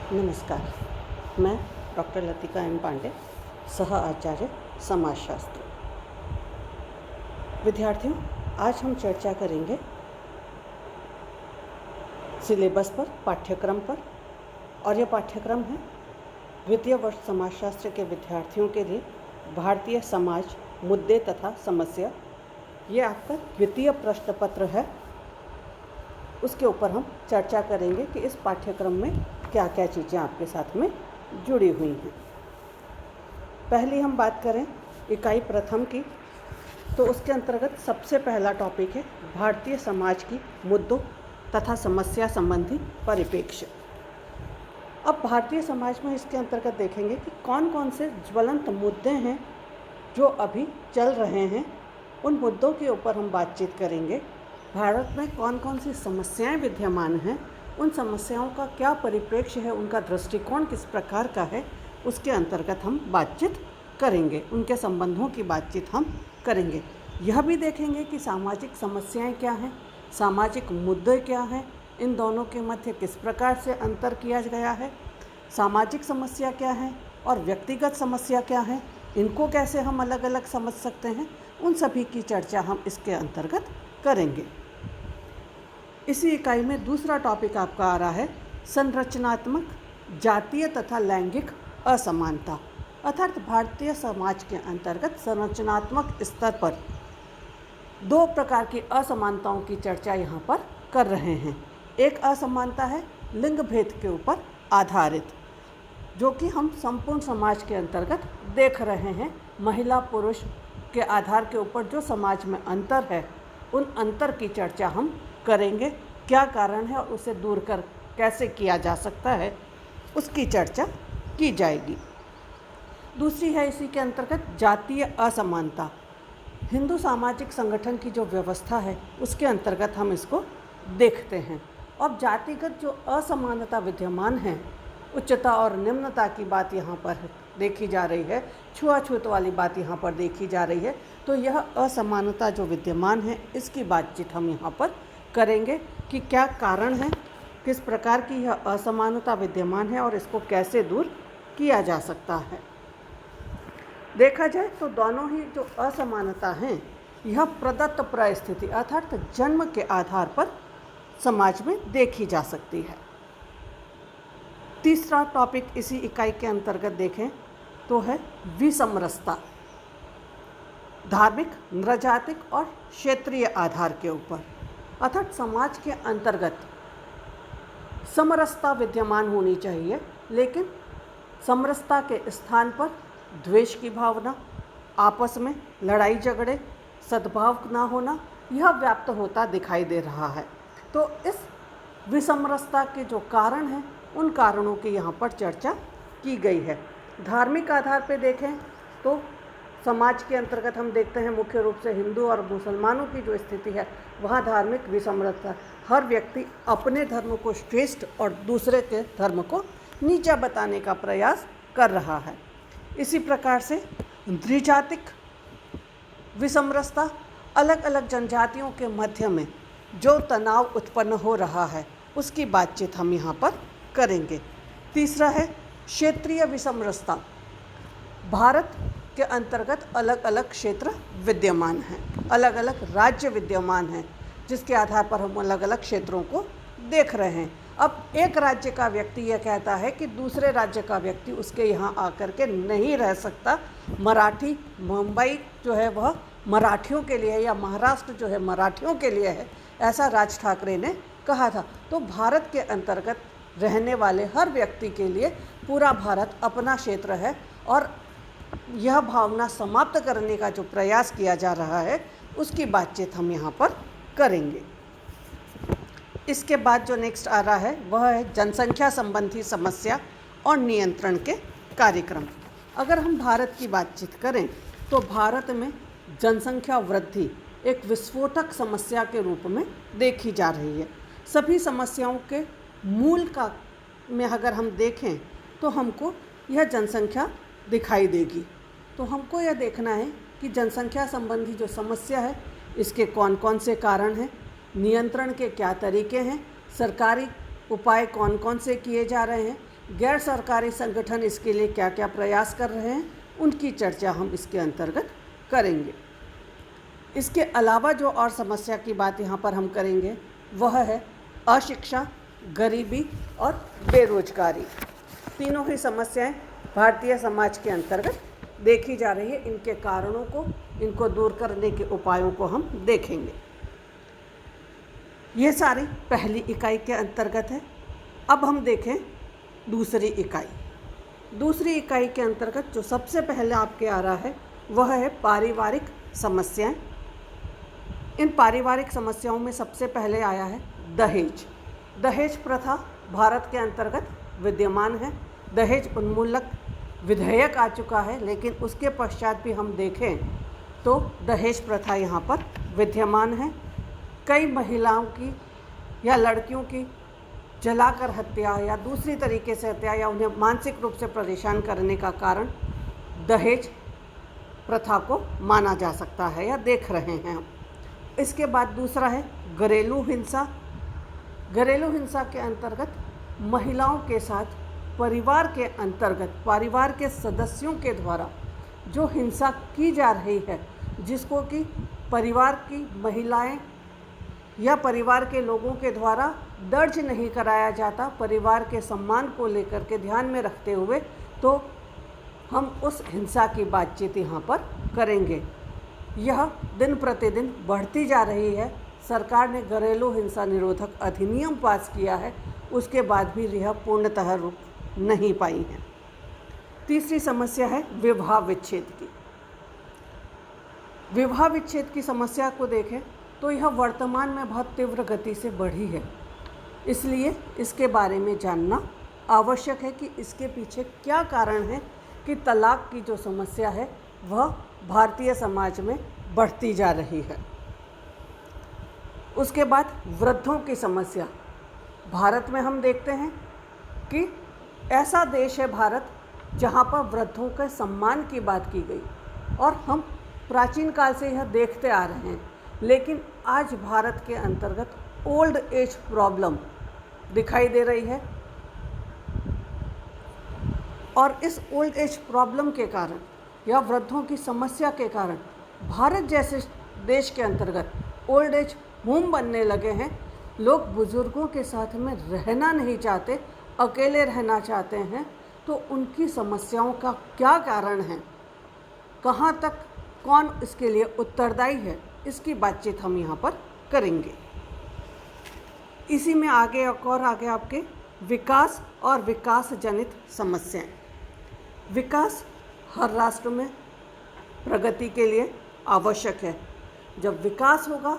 नमस्कार। मैं doctor Latika M Pandey, सह आचार्य समाजशास्त्र। विद्यार्थियों, आज हम चर्चा करेंगे सिलेबस पर, पाठ्यक्रम पर। और यह पाठ्यक्रम है द्वितीय वर्ष समाजशास्त्र के विद्यार्थियों के लिए भारतीय समाज, मुद्दे तथा समस्या। ये आपका द्वितीय प्रश्न पत्र है। उसके ऊपर हम चर्चा करेंगे कि इस पाठ्यक्रम में क्या क्या चीज़ें आपके साथ में जुड़ी हुई हैं। पहली हम बात करें इकाई प्रथम की, तो उसके अंतर्गत सबसे पहला टॉपिक है भारतीय समाज की मुद्दों तथा समस्या संबंधी परिप्रेक्ष्य। अब भारतीय समाज में इसके अंतर्गत देखेंगे कि कौन कौन से ज्वलंत मुद्दे हैं जो अभी चल रहे हैं। उन मुद्दों के ऊपर हम बातचीत करेंगे। भारत में कौन कौन सी समस्याएं विद्यमान हैं, उन समस्याओं का क्या परिप्रेक्ष्य है, उनका दृष्टिकोण किस प्रकार का है, उसके अंतर्गत हम बातचीत करेंगे। उनके संबंधों की बातचीत हम करेंगे। यह भी देखेंगे कि सामाजिक समस्याएं क्या हैं, सामाजिक मुद्दे क्या हैं, इन दोनों के मध्य किस प्रकार से अंतर किया गया है, सामाजिक समस्या क्या है और व्यक्तिगत समस्या क्या है, इनको कैसे हम अलग अलग समझ सकते हैं, उन सभी की चर्चा हम इसके अंतर्गत करेंगे। इसी इकाई में दूसरा टॉपिक आपका आ रहा है संरचनात्मक जातीय तथा लैंगिक असमानता। अर्थात भारतीय समाज के अंतर्गत संरचनात्मक स्तर पर दो प्रकार की असमानताओं की चर्चा यहाँ पर कर रहे हैं। एक असमानता है लिंग भेद के ऊपर आधारित, जो कि हम संपूर्ण समाज के अंतर्गत देख रहे हैं। महिला पुरुष के आधार के ऊपर जो समाज में अंतर है, उन अंतर की चर्चा हम करेंगे। क्या कारण है और उसे दूर कर कैसे किया जा सकता है, उसकी चर्चा की जाएगी। दूसरी है इसी के अंतर्गत जातीय असमानता। हिंदू सामाजिक संगठन की जो व्यवस्था है, उसके अंतर्गत हम इसको देखते हैं। और जातिगत जो असमानता विद्यमान है, उच्चता और निम्नता की बात यहाँ पर देखी जा रही है, छुआछूत वाली बात यहाँ पर देखी जा रही है। तो यह असमानता जो विद्यमान है, इसकी बातचीत हम यहाँ पर करेंगे कि क्या कारण है, किस प्रकार की यह असमानता विद्यमान है और इसको कैसे दूर किया जा सकता है। देखा जाए तो दोनों ही जो असमानता हैं, यह प्रदत्त परिस्थिति अर्थात जन्म के आधार पर समाज में देखी जा सकती है। तीसरा टॉपिक इसी इकाई के अंतर्गत देखें तो है विसमरसता, धार्मिक, नृजातिक और क्षेत्रीय आधार के ऊपर। अर्थात समाज के अंतर्गत समरसता विद्यमान होनी चाहिए, लेकिन समरसता के स्थान पर द्वेष की भावना, आपस में लड़ाई झगड़े, सद्भाव ना होना, यह व्याप्त होता दिखाई दे रहा है। तो इस विसमरसता के जो कारण हैं, उन कारणों की यहाँ पर चर्चा की गई है। धार्मिक आधार पर देखें तो समाज के अंतर्गत हम देखते हैं मुख्य रूप से हिंदू और मुसलमानों की जो स्थिति है, वहाँ धार्मिक विसमरसता, हर व्यक्ति अपने धर्म को श्रेष्ठ और दूसरे के धर्म को नीचा बताने का प्रयास कर रहा है। इसी प्रकार से द्विजातिक विसमरसता, अलग अलग जनजातियों के मध्य में जो तनाव उत्पन्न हो रहा है, उसकी बातचीत हम यहाँ पर करेंगे। तीसरा है क्षेत्रीय विसमरसता। भारत के अंतर्गत अलग अलग क्षेत्र विद्यमान हैं, अलग अलग राज्य विद्यमान हैं, जिसके आधार पर हम अलग अलग क्षेत्रों को देख रहे हैं। अब एक राज्य का व्यक्ति यह कहता है कि दूसरे राज्य का व्यक्ति उसके यहाँ आकर के नहीं रह सकता। मराठी, मुंबई जो है वह मराठियों के लिए है, या महाराष्ट्र जो है मराठियों के लिए है, ऐसा राज ठाकरे ने कहा था। तो भारत के अंतर्गत रहने वाले हर व्यक्ति के लिए पूरा भारत अपना क्षेत्र है, और यह भावना समाप्त करने का जो प्रयास किया जा रहा है, उसकी बातचीत हम यहाँ पर करेंगे। इसके बाद जो नेक्स्ट आ रहा है वह है जनसंख्या संबंधी समस्या और नियंत्रण के कार्यक्रम। अगर हम भारत की बातचीत करें तो भारत में जनसंख्या वृद्धि एक विस्फोटक समस्या के रूप में देखी जा रही है। सभी समस्याओं के मूल का में अगर हम देखें तो हमको यह जनसंख्या दिखाई देगी। तो हमको यह देखना है कि जनसंख्या संबंधी जो समस्या है, इसके कौन कौन से कारण हैं, नियंत्रण के क्या तरीके हैं, सरकारी उपाय कौन कौन से किए जा रहे हैं, गैर सरकारी संगठन इसके लिए क्या क्या प्रयास कर रहे हैं, उनकी चर्चा हम इसके अंतर्गत करेंगे। इसके अलावा जो और समस्या की बात यहाँ पर हम करेंगे वह है अशिक्षा, गरीबी और बेरोजगारी। तीनों ही समस्याएं भारतीय समाज के अंतर्गत देखी जा रही है। इनके कारणों को, इनको दूर करने के उपायों को हम देखेंगे। ये सारी पहली इकाई के अंतर्गत है। अब हम देखें दूसरी इकाई। दूसरी इकाई के अंतर्गत जो सबसे पहले आपके आ रहा है वह है पारिवारिक समस्याएं। इन पारिवारिक समस्याओं में सबसे पहले आया है दहेज। दहेज प्रथा भारत के अंतर्गत विद्यमान है। दहेज उन्मूलक विधेयक आ चुका है, लेकिन उसके पश्चात भी हम देखें तो दहेज प्रथा यहाँ पर विद्यमान है। कई महिलाओं की या लड़कियों की जलाकर हत्या या दूसरी तरीके से हत्या या उन्हें मानसिक रूप से परेशान करने का कारण दहेज प्रथा को माना जा सकता है या देख रहे हैं हम। इसके बाद दूसरा है घरेलू हिंसा। घरेलू हिंसा के अंतर्गत महिलाओं के साथ परिवार के अंतर्गत परिवार के सदस्यों के द्वारा जो हिंसा की जा रही है, जिसको कि परिवार की महिलाएं या परिवार के लोगों के द्वारा दर्ज नहीं कराया जाता, परिवार के सम्मान को लेकर के ध्यान में रखते हुए, तो हम उस हिंसा की बातचीत यहाँ पर करेंगे। यह दिन प्रतिदिन बढ़ती जा रही है। सरकार ने घरेलू हिंसा निरोधक अधिनियम पास किया है, उसके बाद भी यह पूर्णतः रूप नहीं पाई है। तीसरी समस्या है विवाह विच्छेद की। विवाह विच्छेद की समस्या को देखें तो यह वर्तमान में बहुत तीव्र गति से बढ़ी है, इसलिए इसके बारे में जानना आवश्यक है कि इसके पीछे क्या कारण है कि तलाक की जो समस्या है वह भारतीय समाज में बढ़ती जा रही है। उसके बाद वृद्धों की समस्या। भारत में हम देखते हैं कि ऐसा देश है भारत जहाँ पर वृद्धों के सम्मान की बात की गई, और हम प्राचीन काल से यह देखते आ रहे हैं, लेकिन आज भारत के अंतर्गत ओल्ड एज प्रॉब्लम दिखाई दे रही है। और इस ओल्ड एज प्रॉब्लम के कारण या वृद्धों की समस्या के कारण भारत जैसे देश के अंतर्गत ओल्ड एज होम बनने लगे हैं। लोग बुजुर्गों के साथ में रहना नहीं चाहते, अकेले रहना चाहते हैं। तो उनकी समस्याओं का क्या कारण है, कहाँ तक कौन इसके लिए उत्तरदायी है, इसकी बातचीत हम यहाँ पर करेंगे। इसी में आगे और आगे आपके विकास और विकास जनित समस्याएं। विकास हर राष्ट्र में प्रगति के लिए आवश्यक है। जब विकास होगा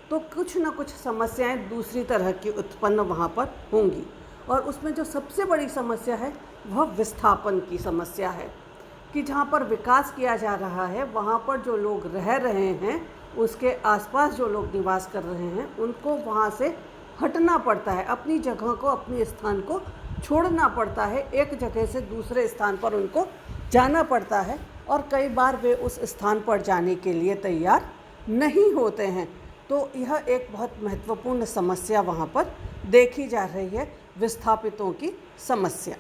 तो कुछ न कुछ समस्याएं दूसरी तरह की उत्पन्न वहाँ पर होंगी, और उसमें जो सबसे बड़ी समस्या है वह विस्थापन की समस्या है कि जहाँ पर विकास किया जा रहा है वहाँ पर जो लोग रह रहे हैं, उसके आसपास जो लोग निवास कर रहे हैं, उनको वहाँ से हटना पड़ता है, अपनी जगह को, अपने स्थान को छोड़ना पड़ता है, एक जगह से दूसरे स्थान पर उनको जाना पड़ता है, और कई बार वे उस स्थान पर जाने के लिए तैयार नहीं होते हैं। तो यह एक बहुत महत्वपूर्ण समस्या वहाँ पर देखी जा रही है, विस्थापितों की समस्या।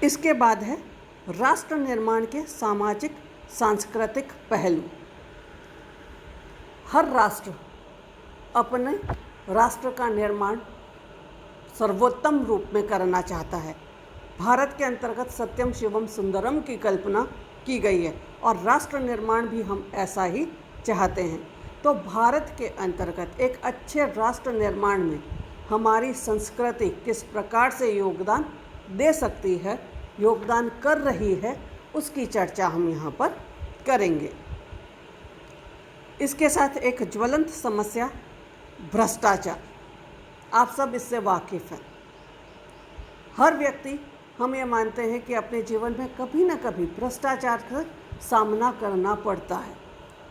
इसके बाद है राष्ट्र निर्माण के सामाजिक सांस्कृतिक पहलू। हर राष्ट्र अपने राष्ट्र का निर्माण सर्वोत्तम रूप में करना चाहता है। भारत के अंतर्गत सत्यम शिवम सुंदरम की कल्पना की गई है, और राष्ट्र निर्माण भी हम ऐसा ही चाहते हैं। तो भारत के अंतर्गत एक अच्छे राष्ट्र निर्माण में हमारी संस्कृति किस प्रकार से योगदान दे सकती है, योगदान कर रही है, उसकी चर्चा हम यहाँ पर करेंगे। इसके साथ एक ज्वलंत समस्या भ्रष्टाचार। आप सब इससे वाकिफ़ हैं। हर व्यक्ति, हम ये मानते हैं कि अपने जीवन में कभी न कभी भ्रष्टाचार का सामना करना पड़ता है।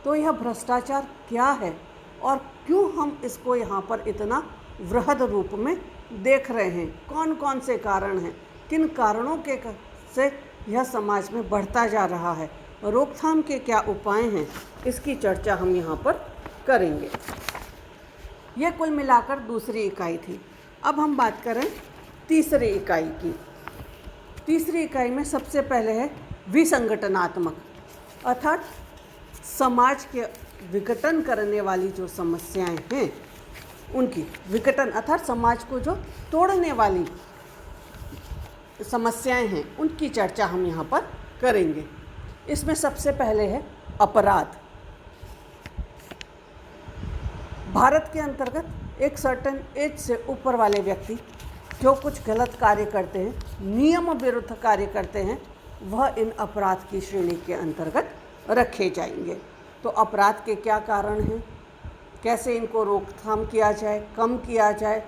तो यह भ्रष्टाचार क्या है और क्यों हम इसको यहाँ पर इतना वृहद रूप में देख रहे हैं, कौन कौन से कारण हैं, किन कारणों के से यह समाज में बढ़ता जा रहा है, रोकथाम के क्या उपाय हैं, इसकी चर्चा हम यहाँ पर करेंगे। ये कुल मिलाकर दूसरी इकाई थी। अब हम बात करें तीसरी इकाई की। तीसरी इकाई में सबसे पहले है विसंगठनात्मक, अर्थात समाज के विघटन करने वाली जो समस्याएं हैं उनकी, विघटन अर्थात समाज को जो तोड़ने वाली समस्याएं हैं उनकी चर्चा हम यहाँ पर करेंगे। इसमें सबसे पहले है अपराध। भारत के अंतर्गत एक सर्टेन एज से ऊपर वाले व्यक्ति जो कुछ गलत कार्य करते हैं, नियम विरुद्ध कार्य करते हैं, वह इन अपराध की श्रेणी के अंतर्गत रखे जाएंगे। तो अपराध के क्या कारण हैं, कैसे इनको रोकथाम किया जाए, कम किया जाए,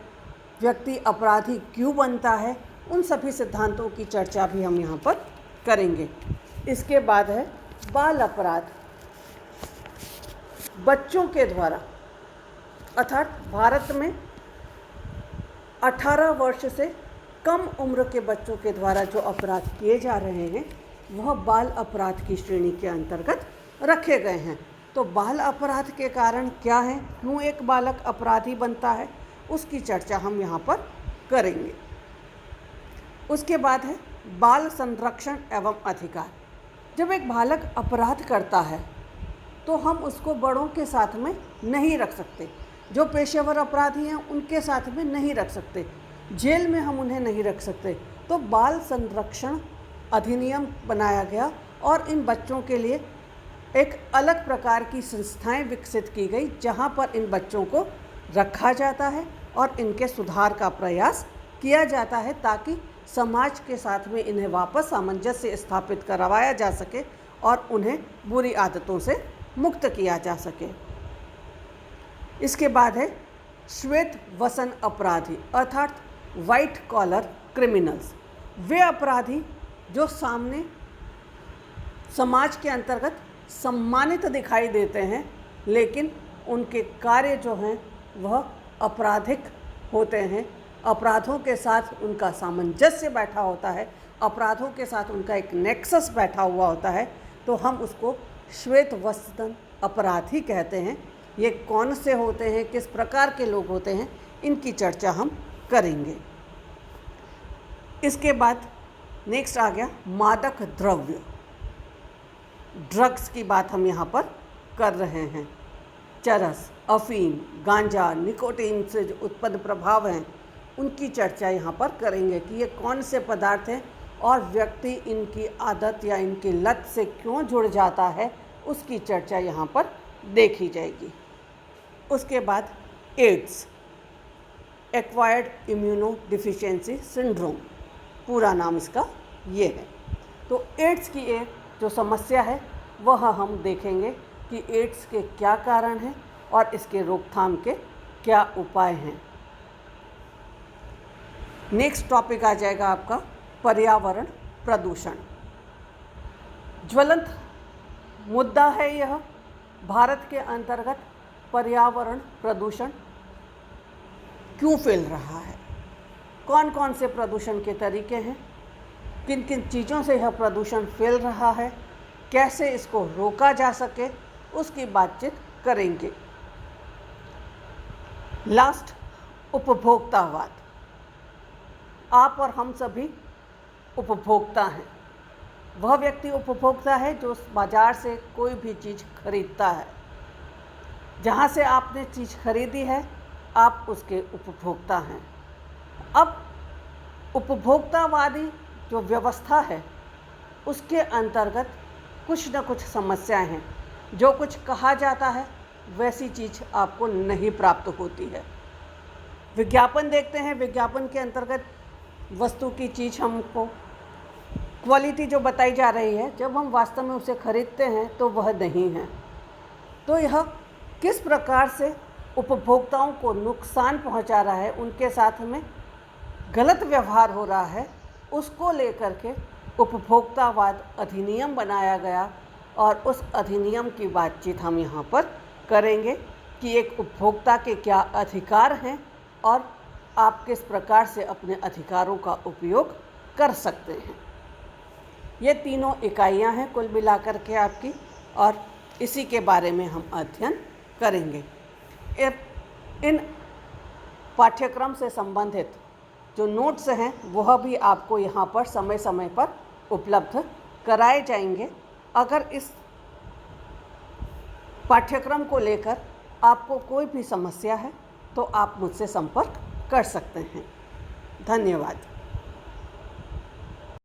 व्यक्ति अपराधी क्यों बनता है, उन सभी सिद्धांतों की चर्चा भी हम यहाँ पर करेंगे। इसके बाद है बाल अपराध। बच्चों के द्वारा, अर्थात भारत में 18 वर्ष से कम उम्र के बच्चों के द्वारा जो अपराध किए जा रहे हैं वह बाल अपराध की श्रेणी के अंतर्गत रखे गए हैं। तो बाल अपराध के कारण क्या है, क्यों एक बालक अपराधी बनता है, उसकी चर्चा हम यहाँ पर करेंगे। उसके बाद है बाल संरक्षण एवं अधिकार। जब एक बालक अपराध करता है तो हम उसको बड़ों के साथ में नहीं रख सकते, जो पेशेवर अपराधी हैं उनके साथ में नहीं रख सकते, जेल में हम उन्हें नहीं रख सकते। तो बाल संरक्षण अधिनियम बनाया गया और इन बच्चों के लिए एक अलग प्रकार की संस्थाएं विकसित की गई जहां पर इन बच्चों को रखा जाता है और इनके सुधार का प्रयास किया जाता है ताकि समाज के साथ में इन्हें वापस सामंजस्य स्थापित करवाया जा सके और उन्हें बुरी आदतों से मुक्त किया जा सके। इसके बाद है श्वेत वसन अपराधी, अर्थात वाइट कॉलर क्रिमिनल्स। वे अपराधी जो सामने समाज के अंतर्गत सम्मानित दिखाई देते हैं लेकिन उनके कार्य जो हैं वह आपराधिक होते हैं, अपराधों के साथ उनका सामंजस्य बैठा होता है, अपराधों के साथ उनका एक नेक्सस बैठा हुआ होता है, तो हम उसको श्वेत वसन अपराधी कहते हैं। ये कौन से होते हैं, किस प्रकार के लोग होते हैं, इनकी चर्चा हम करेंगे। इसके बाद नेक्स्ट आ गया मादक द्रव्य, ड्रग्स की बात हम यहाँ पर कर रहे हैं। चरस, अफीम, गांजा, निकोटीन से जो उत्पन्न प्रभाव हैं उनकी चर्चा यहाँ पर करेंगे कि ये कौन से पदार्थ हैं और व्यक्ति इनकी आदत या इनकी लत से क्यों जुड़ जाता है, उसकी चर्चा यहाँ पर देखी जाएगी। उसके बाद AIDS, acquired immunodeficiency syndrome, पूरा नाम इसका ये है। तो एड्स की एक जो समस्या है वह हम देखेंगे कि एड्स के क्या कारण हैं और इसके रोकथाम के क्या उपाय हैं। नेक्स्ट टॉपिक आ जाएगा आपका पर्यावरण प्रदूषण। ज्वलंत मुद्दा है यह। भारत के अंतर्गत पर्यावरण प्रदूषण क्यों फैल रहा है, कौन कौन से प्रदूषण के तरीके हैं, किन किन चीज़ों से यह प्रदूषण फैल रहा है, कैसे इसको रोका जा सके, उसकी बातचीत करेंगे। लास्ट, उपभोक्तावाद। आप और हम सभी उपभोक्ता हैं। वह व्यक्ति उपभोक्ता है जो बाज़ार से कोई भी चीज़ खरीदता है। जहाँ से आपने चीज़ खरीदी है आप उसके उपभोक्ता हैं। अब उपभोक्तावादी जो व्यवस्था है उसके अंतर्गत कुछ न कुछ समस्याएं हैं। जो कुछ कहा जाता है वैसी चीज़ आपको नहीं प्राप्त होती है। विज्ञापन देखते हैं, विज्ञापन के अंतर्गत वस्तु की चीज़ हमको क्वालिटी जो बताई जा रही है, जब हम वास्तव में उसे खरीदते हैं तो वह नहीं है। तो यह किस प्रकार से उपभोक्ताओं को नुकसान पहुंचा रहा है, उनके साथ में गलत व्यवहार हो रहा है, उसको लेकर के उपभोक्तावाद अधिनियम बनाया गया और उस अधिनियम की बातचीत हम यहाँ पर करेंगे कि एक उपभोक्ता के क्या अधिकार हैं और आप किस प्रकार से अपने अधिकारों का उपयोग कर सकते हैं। ये तीनों इकाइयाँ हैं कुल मिलाकर के आपकी, और इसी के बारे में हम अध्ययन करेंगे। इन पाठ्यक्रम से संबंधित जो नोट्स हैं वह भी आपको यहाँ पर समय समय पर उपलब्ध कराए जाएंगे। अगर इस पाठ्यक्रम को लेकर आपको कोई भी समस्या है तो आप मुझसे संपर्क कर सकते हैं। धन्यवाद।